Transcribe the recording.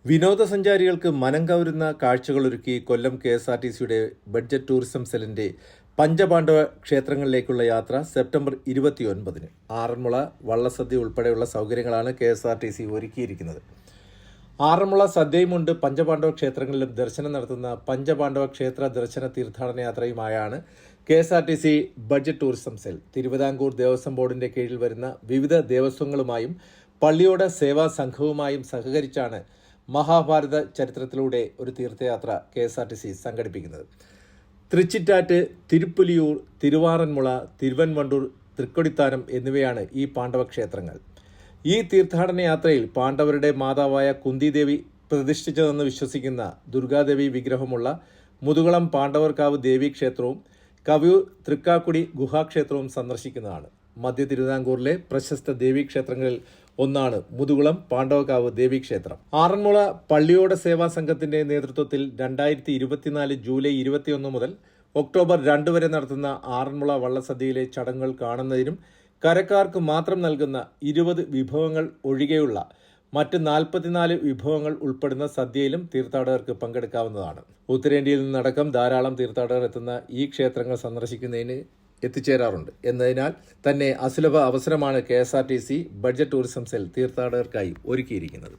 വിനോദസഞ്ചാരികൾക്ക് മനം കവരുന്ന കാഴ്ചകളൊരുക്കി കൊല്ലം KSRTCയുടെ budget tourism സെല്ലിന്റെ പഞ്ചപാണ്ഡവ ക്ഷേത്രങ്ങളിലേക്കുള്ള യാത്ര സെപ്റ്റംബർ 29-ന് ആറന്മുള വള്ളസദ്യ ഉൾപ്പെടെയുള്ള സൗകര്യങ്ങളാണ് KSRTC ഒരുക്കിയിരിക്കുന്നത്. ആറന്മുള സദ്യയുമുണ്ട് പഞ്ചപാണ്ഡവ ക്ഷേത്രങ്ങളിലും ദർശനം നടത്തുന്ന പഞ്ചപാണ്ഡവ ക്ഷേത്ര ദർശന തീർത്ഥാടന യാത്രയുമായാണ് KSRTC budget tourism cell Thiruvithamkoor Devaswom ബോർഡിന്റെ കീഴിൽ വരുന്ന വിവിധ ദേവസ്വങ്ങളുമായും പള്ളിയോട സേവാ സംഘവുമായും സഹകരിച്ചാണ് മഹാഭാരത ചരിത്രത്തിലൂടെ ഒരു തീർത്ഥയാത്ര KSRTC സംഘടിപ്പിക്കുന്നത്. തൃച്ചിറ്റാറ്റ്, തിരുപ്പുലിയൂർ, തിരുവാറന്മുള, തിരുവൻവണ്ടൂർ, തൃക്കൊടിത്താനം എന്നിവയാണ് ഈ പാണ്ഡവ ക്ഷേത്രങ്ങൾ. ഈ തീർത്ഥാടന യാത്രയിൽ പാണ്ഡവരുടെ മാതാവായ കുന്തിദേവി പ്രതിഷ്ഠിച്ചതെന്ന് വിശ്വസിക്കുന്ന ദുർഗാദേവി വിഗ്രഹമുള്ള മുതുകുളം പാണ്ഡവർക്കാവ് ദേവീക്ഷേത്രവും കവിയൂർ തൃക്കാക്കുടി ഗുഹാക്ഷേത്രവും സന്ദർശിക്കുന്നതാണ്. മധ്യ തിരുവിതാംകൂറിലെ പ്രശസ്ത ദേവീക്ഷേത്രങ്ങളിൽ ഒന്നാണ് മുതുകുളം പാണ്ഡവക്കാവ് ദേവീക്ഷേത്രം. ആറന്മുള പള്ളിയോട സേവാ സംഘത്തിന്റെ നേതൃത്വത്തിൽ 2024 ജൂലൈ 21 മുതൽ ഒക്ടോബർ 2 വരെ നടത്തുന്ന ആറന്മുള വള്ളസദ്യയിലെ ചടങ്ങുകൾ കാണുന്നതിനും കരക്കാർക്ക് മാത്രം നൽകുന്ന 20 വിഭവങ്ങൾ ഒഴികെയുള്ള മറ്റ് 44 വിഭവങ്ങൾ ഉൾപ്പെടുന്ന സദ്യയിലും തീർത്ഥാടകർക്ക് പങ്കെടുക്കാവുന്നതാണ്. ഉത്തരേന്ത്യയിൽ നിന്നടക്കം ധാരാളം തീർത്ഥാടകർ എത്തുന്ന ഈ ക്ഷേത്രങ്ങൾ സന്ദർശിക്കുന്നതിന് എത്തിച്ചേരാറുണ്ട് എന്നതിനാൽ തന്നെ അസുലഭ അവസരമാണ് KSRTC ബഡ്ജറ്റ് ടൂറിസം സെൽ തീർത്ഥാടകർക്കായി ഒരുക്കിയിരിക്കുന്നത്.